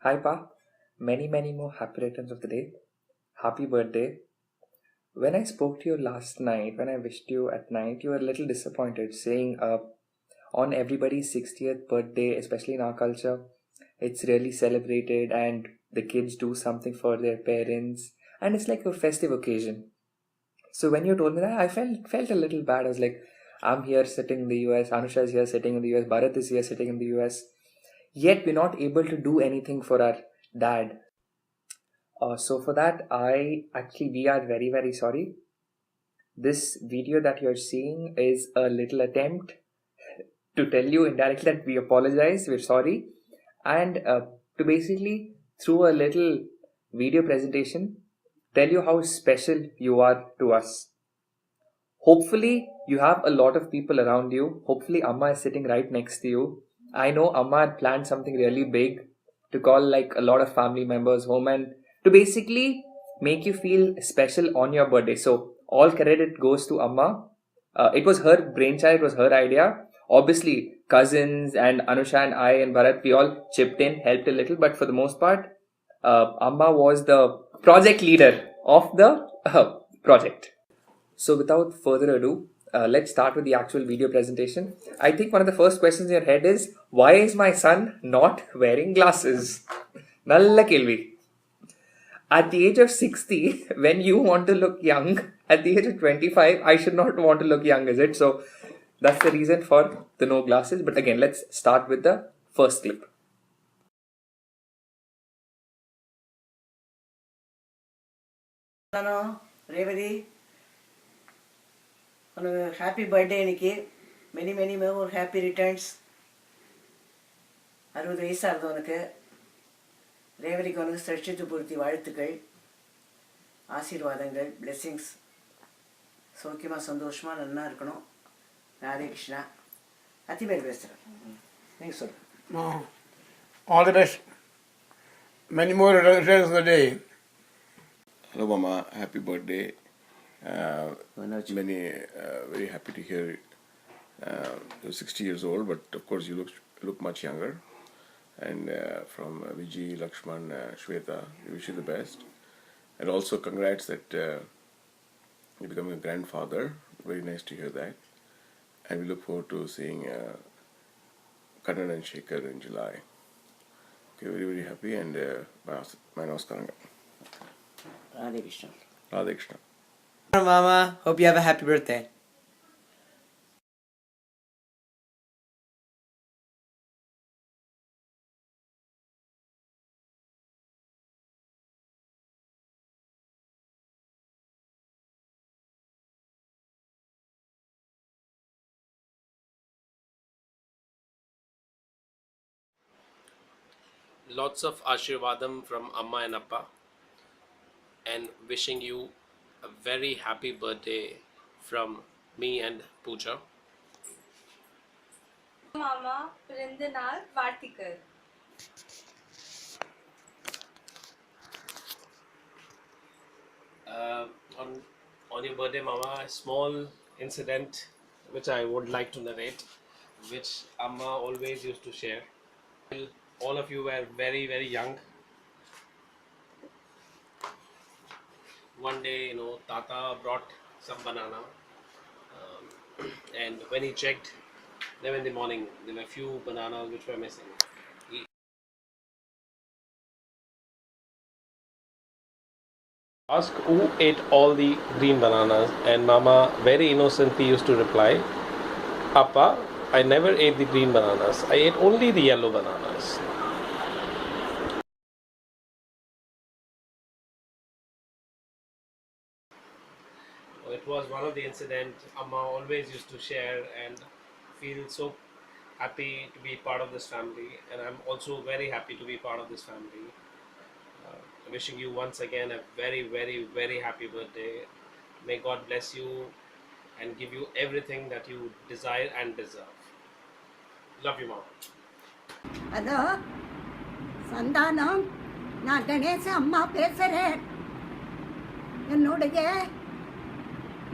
Hi, Pa. Many more happy returns of the day. Happy birthday. When I spoke to you last night, when I wished you at night, you were a little disappointed, saying on everybody's 60th birthday, especially in our culture, it's really celebrated and the kids do something for their parents and it's like a festive occasion. So when you told me that, I felt a little bad. I was like, I'm here sitting in the US, Anusha is here sitting in the US, Bharat is here sitting in the US. Yet we're not able to do anything for our dad. So for that, we are very sorry. This video that you're seeing is a little attempt to tell you indirectly that we apologize, we're sorry, and to basically through a little video presentation tell you how special you are to us. Hopefully, you have a lot of people around you. Hopefully, Amma is sitting right next to you. I know Amma had planned something really big to call like a lot of family members home and to basically make you feel special on your birthday. So, all credit goes to Amma. It was her brainchild, it was her idea. Obviously, cousins and Anusha and I and Bharat, we all chipped in, helped a little, but for the most part, Amma was the project leader of the project. So without further ado, let's start with the actual video presentation. I think one of the first questions in your head is, why is my son not wearing glasses? Nalla kelvi. At the age of 60, when you want to look young, at the age of 25, I should not want to look young, is it? So that's the reason for the no glasses. But again, let's start with the first clip. Hello, Revati. Happy birthday, Nikki. Many more happy returns. 60 வயசாகுது உனக்கு. ரேவதிக்கு உனக்கு சஷ்டி பூர்த்தி வாழ்த்துக்கள், ஆசீர்வாதங்கள், blessings. சௌக்கியமா சந்தோஷமா நல்லா இருக்கணும். ராதே கிருஷ்ணா. அத்திமேல் பேசுகிறேன், நீங்கள் சொல்லுங்கள். All the best. Many more returns of the day. Hello, Mama. Happy birthday. Many very happy to hear you're 60 years old, but of course you look much younger. And from Vijay, Lakshman, Shweta, we wish you the best. And also congrats that you're becoming a grandfather. Very nice to hear that. And we look forward to seeing Kannan and Shekhar in July. Okay, very happy, and my namaskaram. Radhe Krishna. Radhe Krishna. Mama, hope you have a happy birthday. Lots of Ashirvadam from Amma and Appa, and wishing you a very happy birthday from me and Pooja. Mama, Prindanar Vartikar. On your birthday, Mama, a small incident which I would like to narrate, which Amma always used to share. All of you were very young. One day, Tata brought some banana, and when he checked them in the morning, there were few bananas which were missing. He asked who ate all the green bananas, and Mama very innocently used to reply, Appa, I never ate the green bananas, I ate only the yellow bananas. It was one of the incidents Amma always used to share, and feel so happy to be part of this family, and I'm also very happy to be part of this family. Wishing you once again a very happy birthday. May God bless you and give you everything that you desire and deserve. Love you, Mama. Hello, Santhanam, நான் கணேச அம்மா பேசுகிறேன். என்னுடைய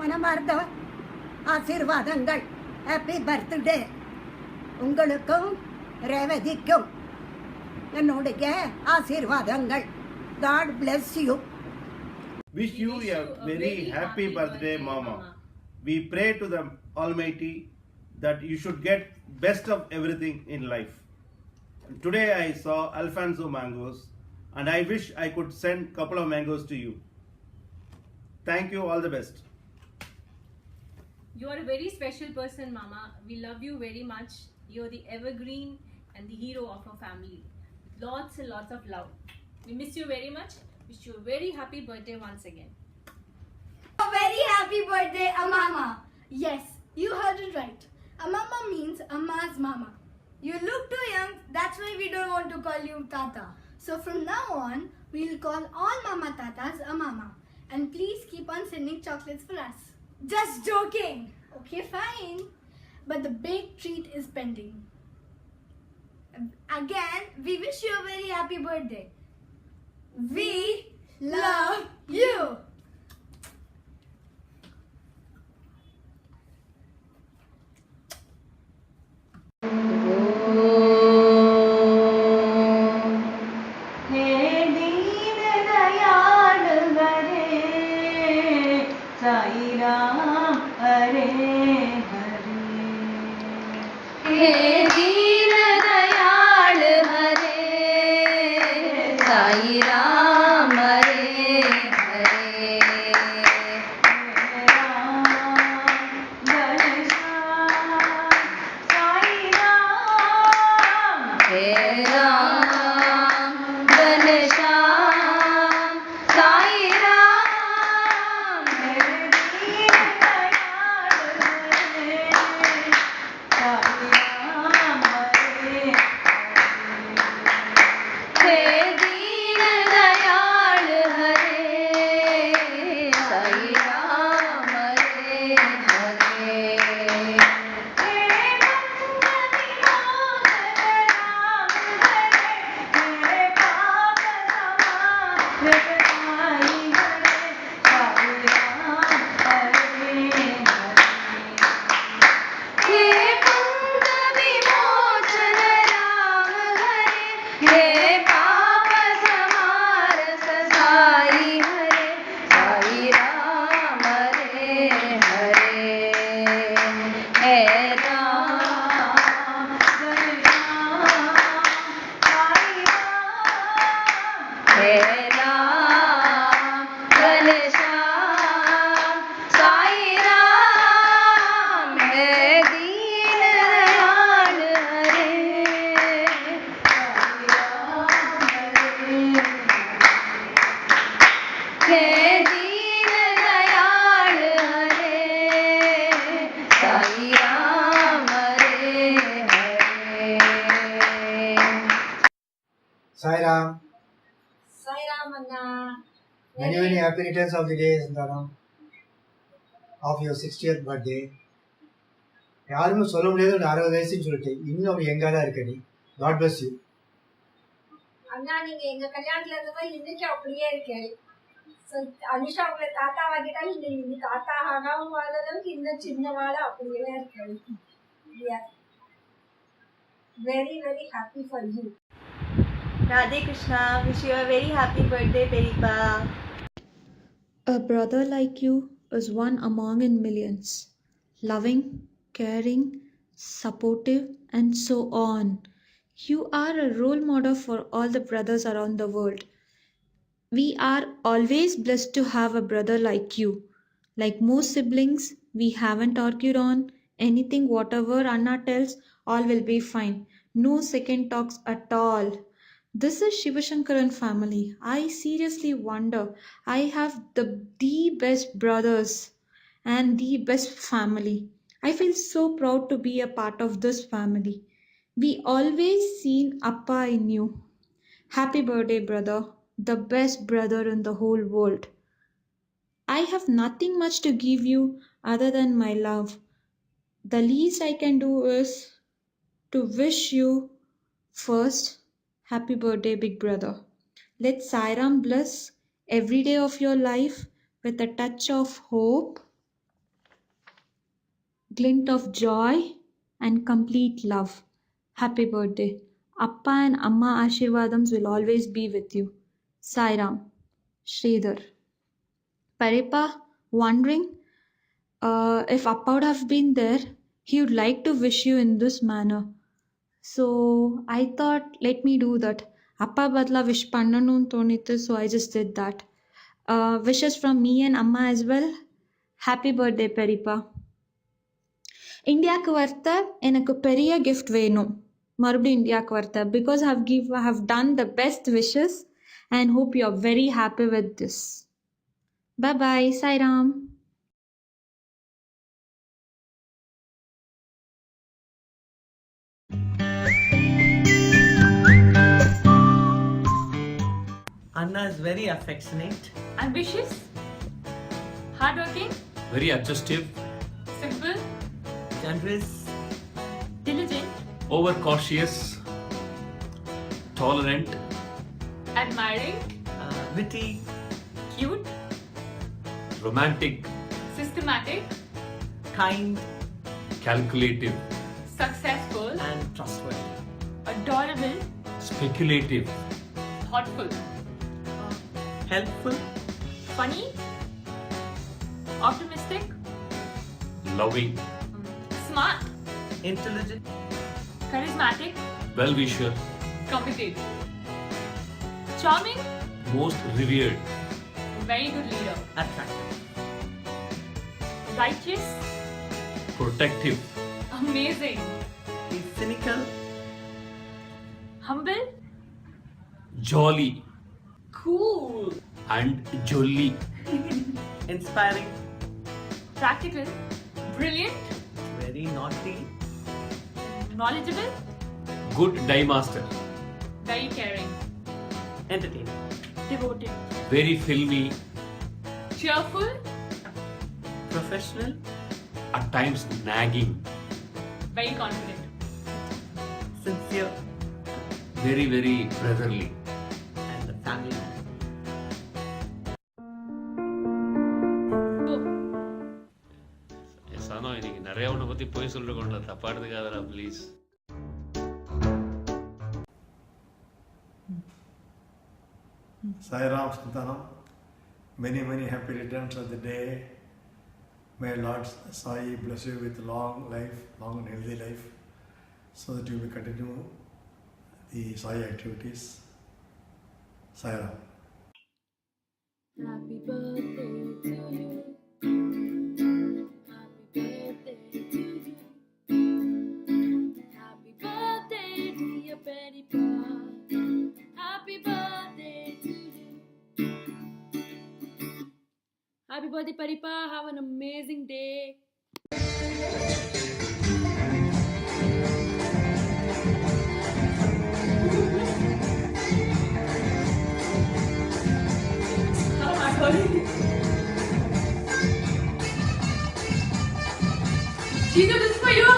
மனமார்ந்த ஆசீர்வாதங்கள். Happy birthday உங்களுக்கும் ரேவதிக்கும். என்னுடைய ஆசீர்வாதங்கள். God bless you. Wish you a very happy birthday, Mama. We pray to the Almighty that you should get best of everything in life. Today I saw Alfonso mangoes and I wish I could send couple of mangoes to you. Thank you, all the best. You are a very special person, Mama. We love you very much. You're the evergreen and the hero of our family. Lots and lots of love. We miss you very much. Wish you a very happy birthday once again. A very happy birthday, Amama. Yes, you heard it right. Amama means Amma's mama. You look too young, that's why we don't want to call you Tata. So from now on, we'll call all Mama Tatas Amama. And please keep on sending chocolates for us. Just joking. Okay, fine. But the big treat is pending. Again, we wish you a very happy birthday. We love you. Sairam. Sairam Anna. Many happy returns of the day, Santhanam, of your 60th birthday. யாருமே சொல்ல முடியாது, ஒரு 60 வயசுன்னு சொல்லிட்டு இன்னும் எங்கா தான் இருக்க நீ. God bless you. அண்ணா நீங்க எங்க கல்யாணத்துல இருந்தவங்க இன்னைக்கு அப்படியே இருக்கேன். அனிஷா உங்களை தாத்தா வாங்கிட்டா நீங்க தாத்தா ஆகாம வாழ்றதுக்கு இன்னும் சின்னவாட அப்படியே இருக்கேன். Very very happy for you. Radhe Krishna, wish you a very happy birthday, Peripa. A brother like you is one among in millions. Loving, caring, supportive, and so on. You are a role model for all the brothers around the world. We are always blessed to have a brother like you. Like most siblings, we haven't argued on anything. Whatever Anna tells, all will be fine. No second talks at all. This is Shivashankaran family. I seriously wonder. I have the best brothers and the best family. I feel so proud to be a part of this family. We always seen Appa in you. Happy birthday, brother. The best brother in the whole world. I have nothing much to give you other than my love. The least I can do is to wish you first, happy birthday, big brother. Let Sairam bless every day of your life with a touch of hope, glint of joy, and complete love. Happy birthday. Appa and Amma Ashirvadams will always be with you. Sairam. Sridhar. Paripa, wondering if Appa would have been there, he would like to wish you in this manner. So I thought, let me do that. Appa badla wish pannanum tonithu, so I just did that. Wishes from me and Amma as well. Happy birthday, Peripa. இந்தியாவுக்கு வரத்த எனக்கு பெரிய gift வேணும் மறுபடியும் இந்தியாவுக்கு வரத்த because I have done the best wishes and hope you are very happy with this. Bye bye, Sairam. Anna is very affectionate, Ambitious, hardworking, very adjustive, simple, generous, diligent, overcautious, tolerant, admiring, witty, cute, romantic, systematic, kind, calculative, successful, and trustworthy. adorable, speculative, thoughtful, Helpful, funny, optimistic, loving, smart, intelligent, charismatic, well-wisher, committed, charming, most revered, very good leader, attractive, righteous, protective, amazing, is cynical, humble, jolly, cool, and jolly, inspiring, practical, brilliant, very naughty, knowledgeable, good die master, very caring, entertaining, devoted, very filmy, cheerful, professional, at times nagging, very confident, sincere, very, very brotherly. and the family man. சனம் இன்னைக்கு நிறைய உன்னை பத்தி போய் சொல்லிருக்கோம்ல, தப்பா எடுத்துக்காதடா please. Sairam, Santhanam, many, many happy returns of the day. May Lord Sai bless you with long life, long and healthy life, so that you may continue the Sai activities. Sairam. Happy birthday to you. Happy birthday to you. Happy birthday, dear Peripa. Happy birthday to you. Happy birthday, Peripa. Have an amazing day. Gino, this is for you.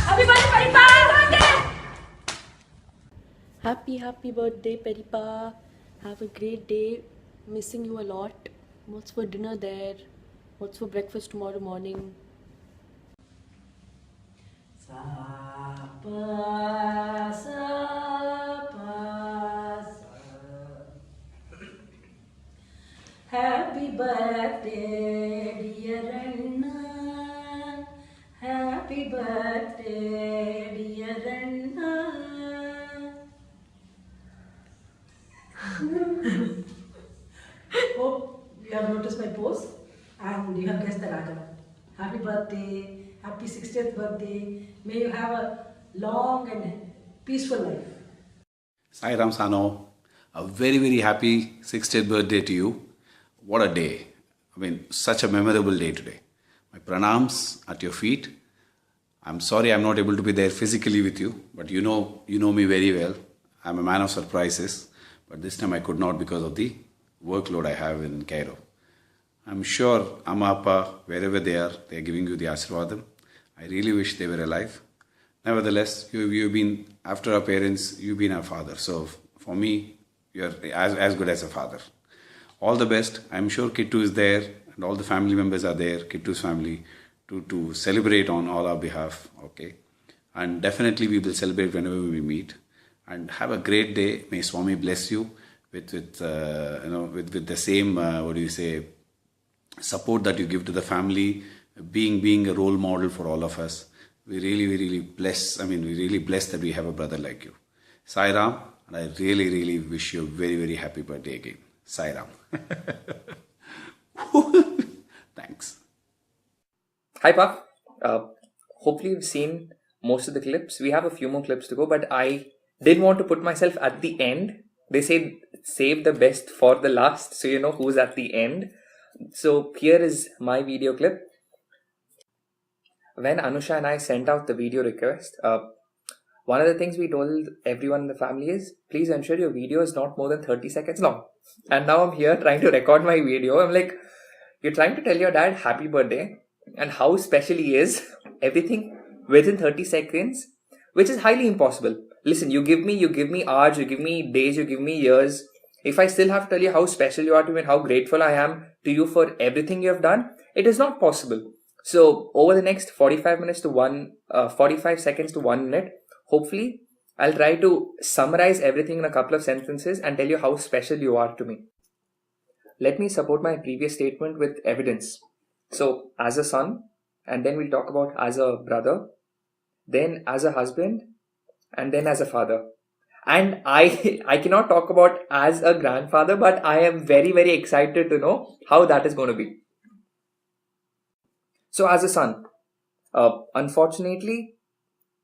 Happy birthday, Peripa! Happy birthday, Peripa. Have a great day. Missing you a lot. What's for dinner there? What's for breakfast tomorrow morning? Happy birthday, dear Anna. Happy birthday, dear Anna. Hope you have noticed my pose and you have guessed the ragam. Happy birthday, Happy 60th birthday. May you have a long and peaceful life. Sai Ram Sano, a very, very happy 60th birthday to you. What a day. I mean, such a memorable day today. My pranams at your feet. I'm sorry I'm not able to be there physically with you, but you know me very well. I'm a man of surprises, but this time I could not because of the workload I have in Cairo. I'm sure Amma Appa, wherever they are giving you the Ashirwadam. I really wish they were alive. Nevertheless, you've been, after our parents, you've been our father. So for me, you're as good as a father. All the best. I'm sure Kittu is there and all the family members are there, Kittu's family, to celebrate on all our behalf. Okay. And definitely we will celebrate whenever we meet. And have a great day. May Swami bless you with the same, support that you give to the family, being a role model for all of us. We really bless that we have a brother like you. Sai Ram, and I really wish you a very happy birthday again. Sai Ram. Thanks. Hi, Pa. Hopefully you've seen most of the clips. We have a few more clips to go, but I didn't want to put myself at the end. They say save the best for the last, so you know who's at the end. So here is my video clip. When Anusha and I sent out the video request, one of the things we told everyone in the family is, please ensure your video is not more than 30 seconds long. And now I'm here trying to record my video. I'm like, you're trying to tell your dad happy birthday and how special he is, everything within 30 seconds, which is highly impossible. Listen, you give me hours, you give me days, you give me years. If I still have to tell you how special you are to me and how grateful I am to you for everything you have done, it is not possible. So over the next 45 seconds to 1 minute, hopefully I'll try to summarize everything in a couple of sentences and tell you how special you are to me. Let me support my previous statement with evidence. So as a son, and then we'll talk about as a brother, then as a husband, and then as a father. And I cannot talk about as a grandfather, but I am very excited to know how that is going to be. So as a son, unfortunately,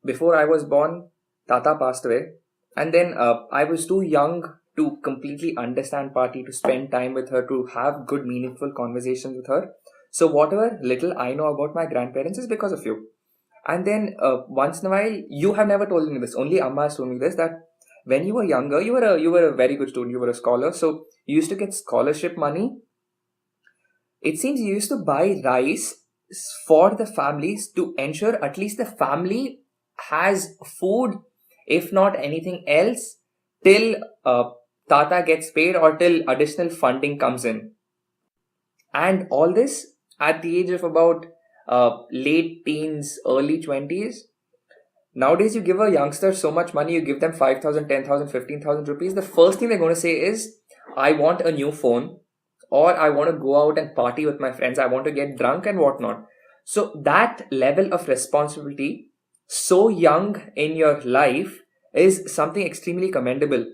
before I was born, Tata passed away. And then I was too young to completely understand Party, to spend time with her, to have good meaningful conversations with her. So whatever little I know about my grandparents is because of you. And then once in a while, you have never told me this, only Amma has told me this, that when you were younger, you were a very good student, you were a scholar. So you used to get scholarship money. It seems you used to buy rice for the families to ensure at least the family has food, if not anything else, till Tata gets paid or till additional funding comes in. And all this at the age of about late teens, early 20s. Nowadays, you give a youngster so much money, you give them 5,000, 10,000, 15,000 rupees. The first thing they're going to say is, I want a new phone, or I want to go out and party with my friends. I want to get drunk and whatnot. So that level of responsibility, so young in your life, is something extremely commendable.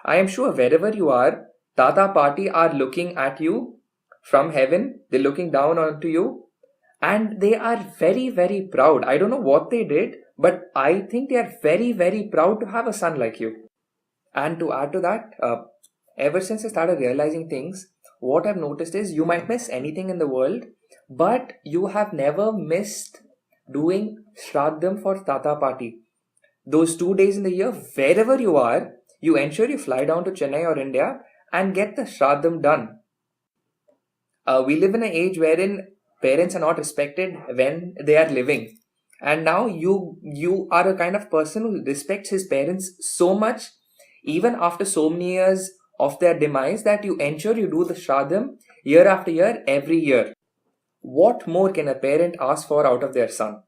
I am sure wherever you are, Tata Party are looking at you from heaven. They're looking down onto you. And they are very proud. I don't know what they did, but I think they are very proud to have a son like you. And to add to that, ever since I started realizing things, what I've noticed is you might miss anything in the world, but you have never missed doing Shraddham for Tata Party. Those 2 days in the year, wherever you are, you ensure you fly down to Chennai or India and get the Shraddham done. We live in an age wherein parents are not respected when they are living. And now you are a kind of person who respects his parents so much, even after so many years of their demise, that you ensure you do the Shraddham year after year, every year. What more can a parent ask for out of their son?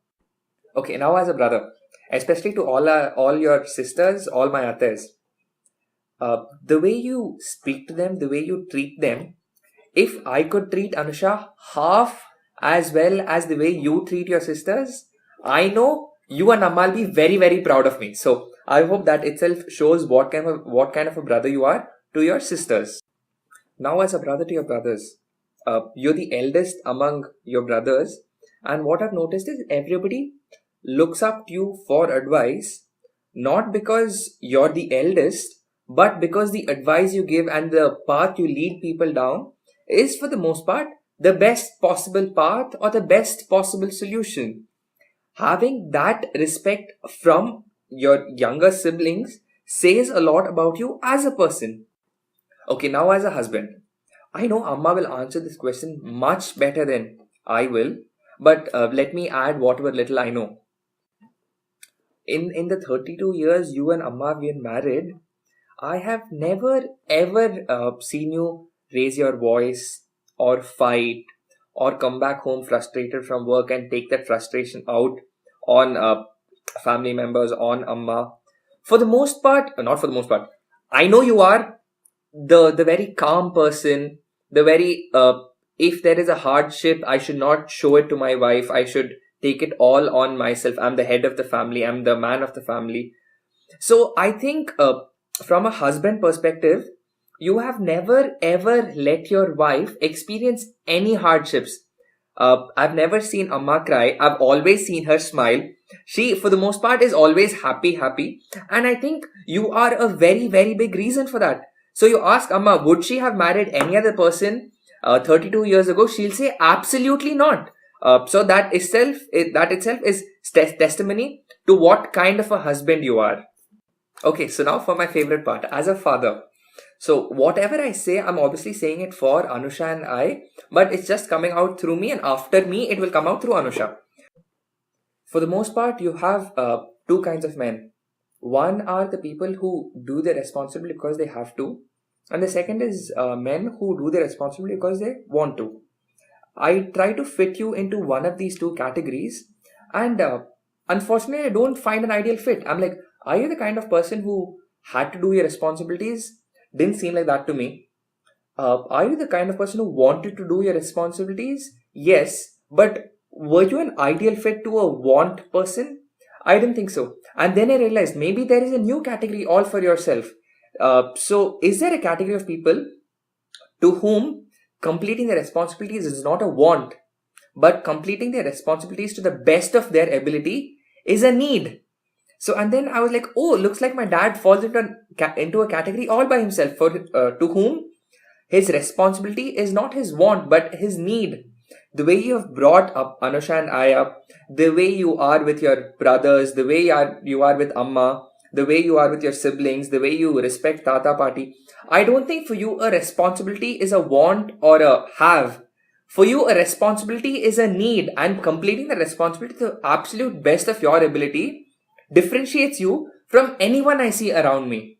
Okay, now as a brother, especially to all your sisters, all my attes, the way you speak to them, the way you treat them, if I could treat Anusha half as well as the way you treat your sisters, I know you and Amma will be very proud of me. So I hope that itself shows what kind of a brother you are to your sisters. Now as a brother to your brothers, you're the eldest among your brothers. And what I've noticed is everybody looks up to you for advice, not because you're the eldest, but because the advice you give and the path you lead people down is for the most part the best possible path or the best possible solution. Having that respect from your younger siblings says a lot about you as a person. Okay, now as a husband, I know Amma will answer this question much better than I will, but let me add whatever little I know. In the 32 years you and Amma have been married, I have never ever seen you raise your voice or fight or come back home frustrated from work and take that frustration out on family members, on Amma. For the most part, not for the most part, I know you are the very calm person, the very if there is a hardship, I should not show it to my wife. I should take it all on myself. I'm the head of the family. I'm the man of the family. So I think from a husband perspective, you have never ever let your wife experience any hardships. I've never seen Amma cry. I've always seen her smile. She, for the most part, is always happy. And I think you are a very, very big reason for that. So you ask Amma, would she have married any other person 32 years ago? She'll say absolutely not. So that itself is testimony to what kind of a husband you are. Okay, so now for my favorite part, as a father. So whatever I say, I'm obviously saying it for Anusha and I, but it's just coming out through me, and after me, it will come out through Anusha. For the most part, you have two kinds of men. One are the people who do their responsibility because they have to, and the second is men who do their responsibility because they want to. I try to fit you into one of these two categories, and unfortunately, I don't find an ideal fit. I'm like, are you the kind of person who had to do your responsibilities? Didn't seem like that to me. Are you the kind of person who wanted to do your responsibilities? Yes, but were you an ideal fit to a want person? I didn't think so. And then I realized maybe there is a new category all for yourself. So is there a category of people to whom completing their responsibilities is not a want, but completing their responsibilities to the best of their ability is a need? So, and then I was like, oh, looks like my dad falls into a category all by himself, for to whom his responsibility is not his want, but his need. The way you have brought up Anusha and I up, the way you are with your brothers, the way you are with Amma, the way you are with your siblings, the way you respect Tata Party. I don't think for you a responsibility is a want or a have. For you, a responsibility is a need, and completing the responsibility to the absolute best of your ability differentiates you from anyone I see around me.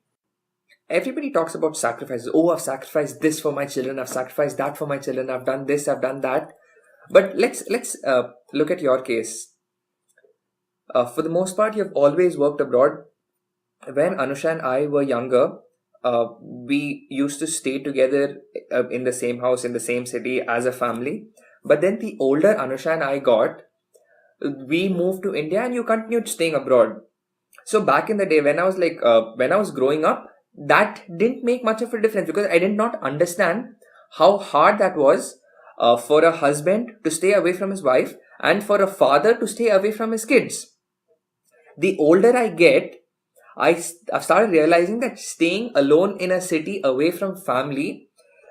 Everybody talks about sacrifices. Oh, I've sacrificed this for my children. I've sacrificed that for my children. I've done this. I've done that. But let's look at your case. For the most part, you've always worked abroad. When Anusha and I were younger, we used to stay together in the same house, in the same city as a family. But then the older Anusha and I got, we moved to India and you continued staying abroad. So back in the day, when I was growing up, that didn't make much of a difference because I did not understand how hard that was for a husband to stay away from his wife and for a father to stay away from his kids. The older I get, I've started realizing that staying alone in a city away from family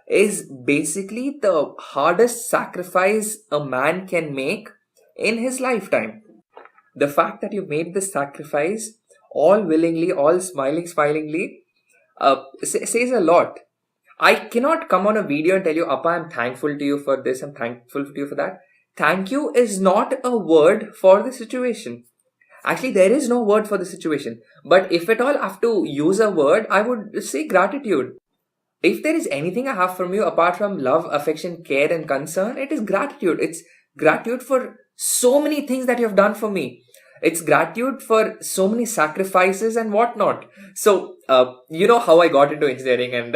is basically the hardest sacrifice a man can make in his lifetime. The fact that you made this sacrifice all willingly, all smilingly, says a lot. I cannot come on a video and tell you, Appa, I'm thankful to you for this, I'm thankful to you for that. Thank you is not a word for the situation. Actually, there is no word for the situation. But if at all I have to use a word, I would say gratitude. If there is anything I have from you apart from love, affection, care and concern, it is gratitude. It's gratitude for so many things that you have done for me. It's gratitude for so many sacrifices and whatnot. So, you know how I got into engineering and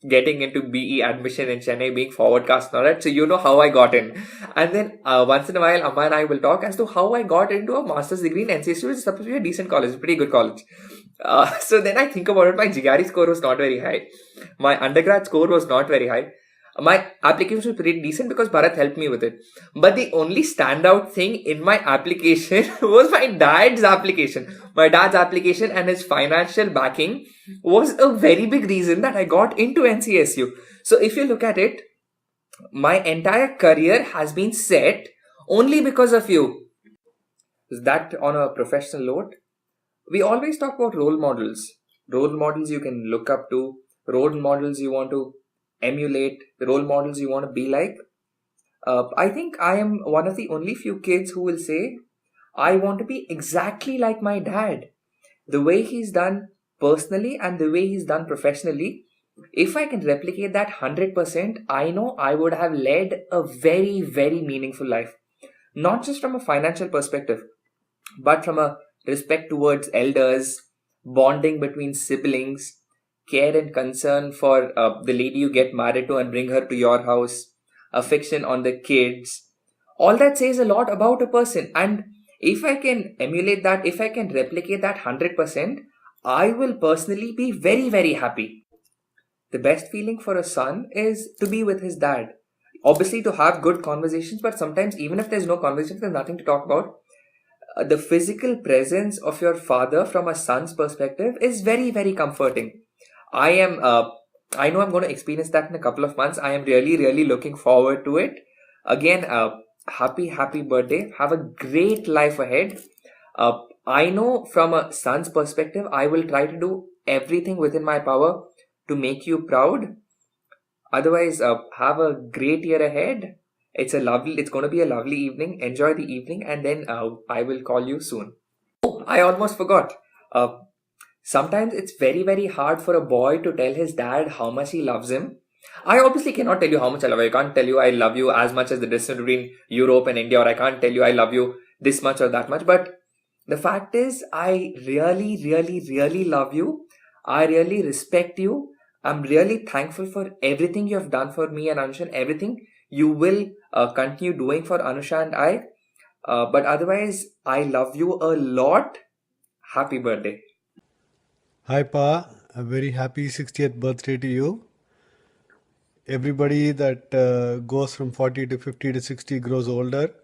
getting into BE admission in Chennai, being forward cast and all that. So, you know how I got in. And then once in a while, Amma and I will talk as to how I got into a master's degree in NCSU, which is supposed to be a decent college, a pretty good college. So then I think about it, my GRE score was not very high. My undergrad score was not very high. My application was pretty decent because Bharat helped me with it. But the only standout thing in my application was my dad's application. My dad's application and his financial backing was a very big reason that I got into NCSU. So if you look at it, my entire career has been set only because of you. That on a professional note, we always talk about role models. Role models you can look up to, role models you want to emulate, role models you want to be like. I think I am one of the only few kids who will say, I want to be exactly like my dad. The way he's done personally and the way he's done professionally, if I can replicate that 100%, I know I would have led a very, very meaningful life. Not just from a financial perspective, but from a respect towards elders, bonding between siblings, care and concern for the lady you get married to and bring her to your house, affection on the kids. All that says a lot about a person. And if I can emulate that, if I can replicate that 100%, I will personally be very, very happy. The best feeling for a son is to be with his dad. Obviously, to have good conversations, but sometimes, even if there's no conversation, there's nothing to talk about, the physical presence of your father from a son's perspective is very, very comforting. I am, I know I'm going to experience that in a couple of months. I am really, really looking forward to it. Again, happy birthday. Have a great life ahead. I know from a son's perspective, I will try to do everything within my power to make you proud. Otherwise, have a great year ahead. It's going to be a lovely evening. Enjoy the evening, and then I will call you soon. Oh, I almost forgot. Uh, Sometimes it's very, very hard for a boy to tell his dad how much he loves him. I obviously cannot tell you how much I love you. I can't tell you I love you as much as the distance between Europe and India, or I can't tell you I love you this much or that much. But the fact is, I really, really, really love you. I really respect you. I'm really thankful for everything you have done for me and Anusha, and everything you will continue doing for Anusha and I. But otherwise, I love you a lot. Happy birthday. Hi, Pa. A very happy 60th birthday to you. Everybody that goes from 40 to 50 to 60 grows older,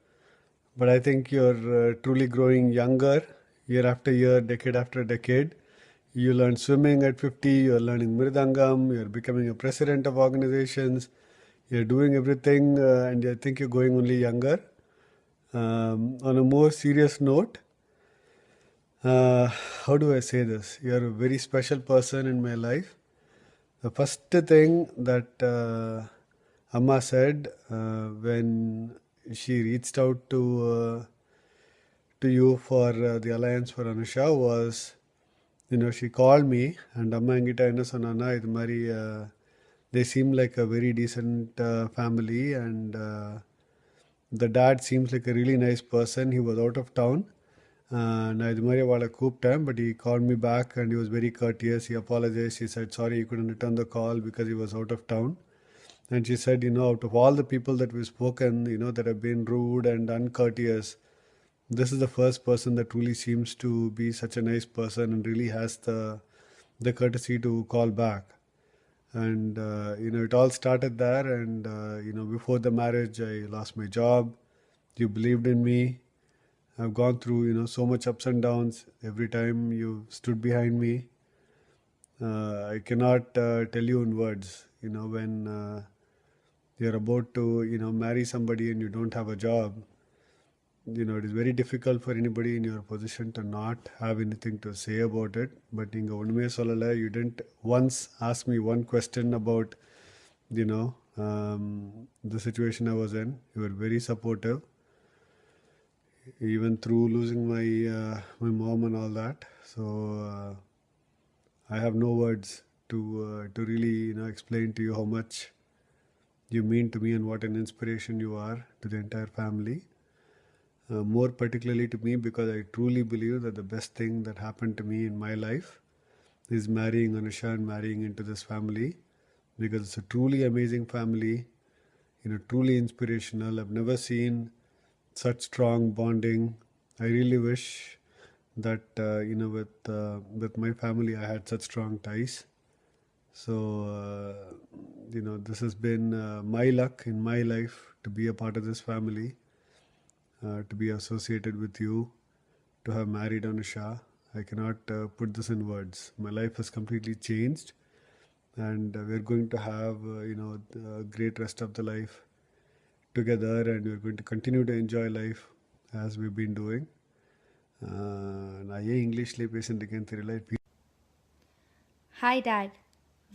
but I think you're truly growing younger year after year, decade after decade. You learn swimming at 50, you're learning Mridangam, you're becoming a president of organizations, you're doing everything, and I think you're going only younger. On a more serious note, how do I say this? You're a very special person in my life. The first thing that Amma said when she reached out to you for the Alliance for Anusha was, she called me and Amma engita enna sonna idu mari they seem like a very decent family, and the dad seems like a really nice person. He was out of town. நான் இது மாதிரி அவளை கூப்பிட்டேன், but he called me back and he was very courteous. He apologized. He said sorry he couldn't return the call because he was out of town. And she said, out of all the people that we've spoken, that have been rude and uncourteous, this is the first person that truly seems to be such a nice person and really has the courtesy to call back. And it all started there, and before the marriage I lost my job. You believed in me. I've gone through so much ups and downs. Every time you stood behind me. I cannot tell you in words. When you're about to marry somebody and you don't have a job, it is very difficult for anybody in your position to not have anything to say about it. But நீங்க ஒண்ணுமே சொல்லல. You didn't once ask me one question about the situation I was in. You were very supportive, even through losing my mom and all that. So I have no words to really explain to you how much you mean to me and what an inspiration you are to the entire family. More particularly to me, because I truly believe that the best thing that happened to me in my life is marrying Anusha and marrying into this family, because it's a truly amazing family, truly inspirational. I've never seen such strong bonding. I really wish that with my family I had such strong ties. So this has been my luck in my life to be a part of this family, to be associated with you, to have married Anusha. I cannot put this in words. My life has completely changed, and we're going to have, a great rest of the life together, and we're going to continue to enjoy life as we've been doing. நான் ஏன் இங்கிலீஷ்லேயே பேசிட்டு இருக்கேன்னு தெரியல. Hi, Dad.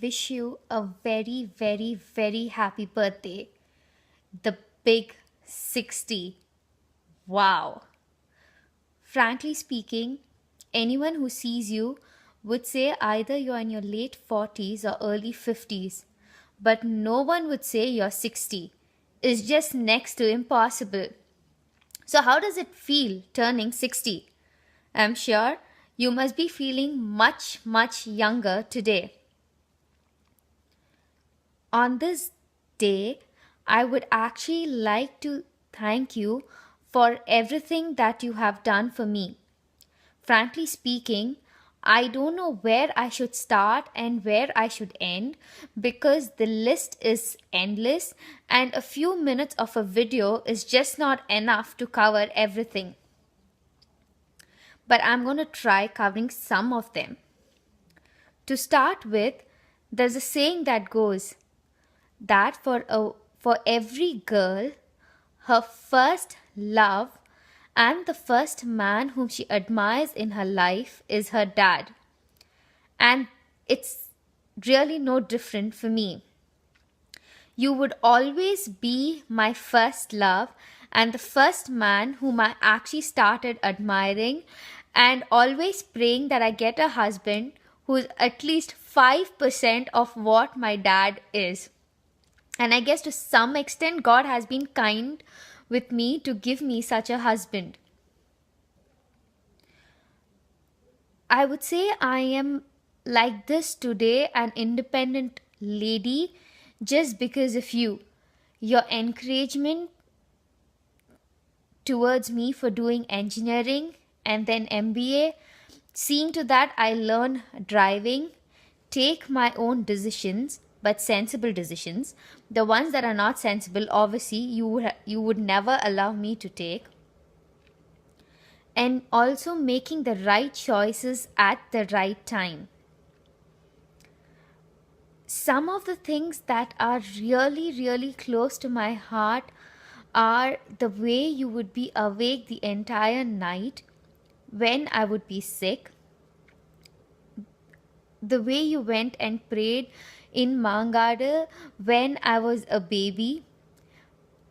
Wish you a very, very, very happy birthday. The big 60. Wow. Frankly speaking, anyone who sees you would say either you're in your late 40s or early 50s, but no one would say you're 60. It's just next to impossible. So how does it feel turning 60? I'm sure you must be feeling much, much younger today. On this day, I would actually like to thank you for everything that you have done for me. Frankly speaking, I don't know where I should start and where I should end because the list is endless and a few minutes of a video is just not enough to cover everything. But I'm going to try covering some of them. To start with, there's a saying that goes that for every girl, her first love and the first man whom she admires in her life is her dad. And it's really no different for me. You would always be my first love and the first man whom I actually started admiring, and always praying that I get a husband who is at least 5% of what my dad is. And I guess to some extent, God has been kind with me to give me such a husband. I would say I am like this today, an independent lady, just because of you. Your encouragement towards me for doing engineering and then MBA, seeing to that I learn driving, take my own decisions, but sensible decisions. The ones that are not sensible, obviously, you would never allow me to take. And also making the right choices at the right time. Some of the things that are really, really close to my heart are the way you would be awake the entire night when I would be sick. The way you went and prayed in Mangada when I was a baby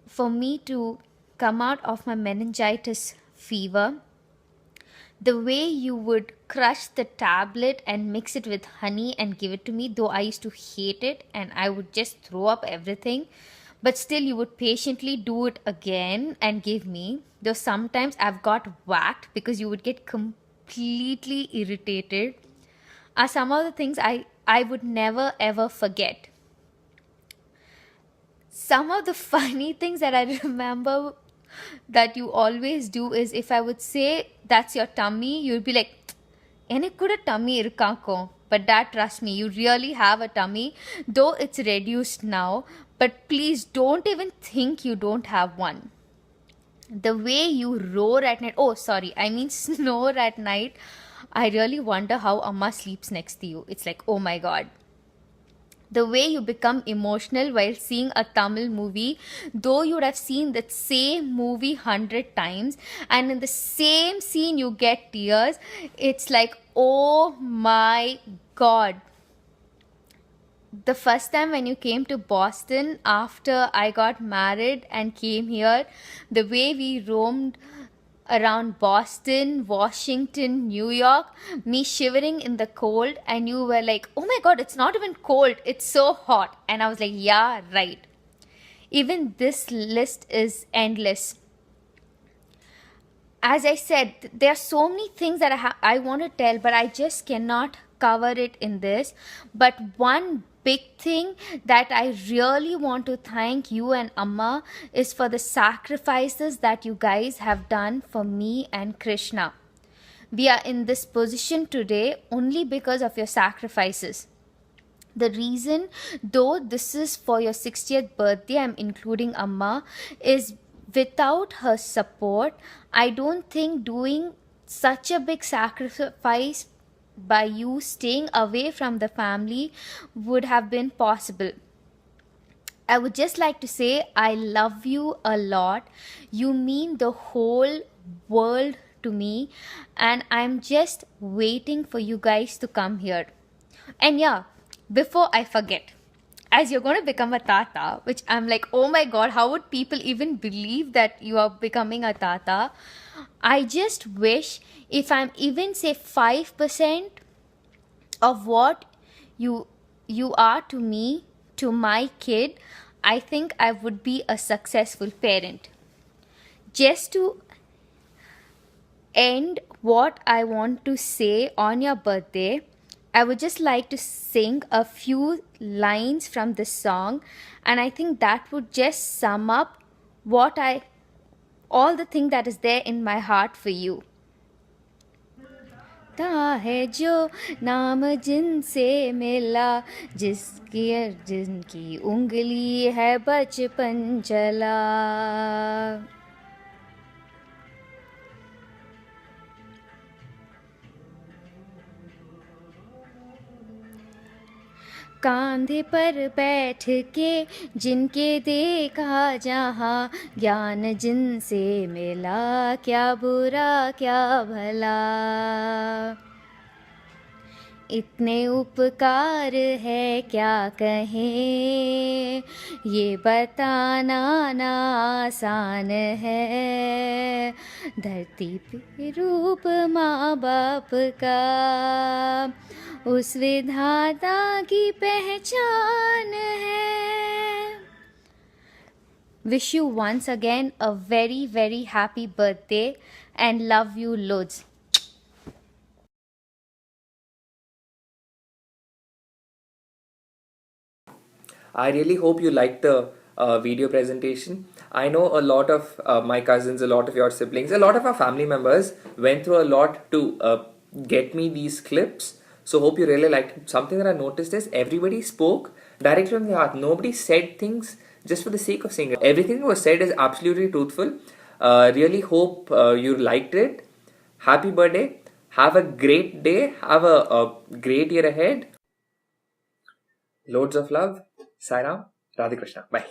for me to come out of my meningitis fever. The way you would crush the tablet and mix it with honey and give it to me, though I used to hate it and I would just throw up everything. But still you would patiently do it again and give me. Though sometimes I've got whacked because you would get completely irritated. Are some of the things I would never ever forget. Some of the funny things that I remember that you always do is if I would say that's your tummy, you'd be like, "Enakkuda tummy irukako." But Dad, trust me, you really have a tummy, though it's reduced now. But please don't even think you don't have one. The way you roar at night, snore at night, I really wonder how Amma sleeps next to you. It's like, oh my God. The way you become emotional while seeing a Tamil movie, though you would have seen that same movie 100 times, and in the same scene you get tears. It's like, oh my God. The first time when you came to Boston after I got married and came here, the way we roamed around Boston, Washington, New York, me shivering in the cold, and you were like, "Oh my God, it's not even cold, it's so hot." And I was like, yeah, right. Even this list is endless. As I said, there are so many things that I want to tell, but I just cannot cover it in this. But one big thing that I really want to thank you and Amma is for the sacrifices that you guys have done for me and Krishna. We are in this position today only because of your sacrifices. The reason, though this is for your 60th birthday, I'm including Amma, is without her support, I don't think doing such a big sacrifice by you staying away from the family would have been possible. I would just like to say I love you a lot. You mean the whole world to me, and I'm just waiting for you guys to come here. And yeah, before I forget, as you're going to become a tata, which I'm like, oh my god, how would people even believe that you are becoming a tata? I just wish if I'm even say 5% of what you are to me, to my kid, I think I would be a successful parent. Just to end what I want to say on your birthday, I would just like to sing a few lines from this song, and I think that would just sum up all the thing that is there in my heart for you. ता है जो नाम जिनसे मिला, जिनकी उंगली है बचपन चला। कांधे पर बैठ के जिनके देखा जहाँ, ज्ञान जिनसे मिला, क्या बुरा क्या भला। इतने उपकार है क्या कहें, ये बताना ना आसान है। धरती पे रूप माँ बाप का, उस विधाता की पहचान है। Wish you once again a very, very happy birthday and love you loads. I really hope you liked the video presentation. I know a lot of my cousins, a lot of your siblings, a lot of our family members went through a lot to get me these clips. So hope you really liked it. Something that I noticed is everybody spoke directly from the heart. Nobody said things just for the sake of saying it. Everything that was said is absolutely truthful. Really hope you liked it. Happy birthday. Have a great day. Have a great year ahead. Loads of love. Sai Ram. Radhe Krishna. Bye.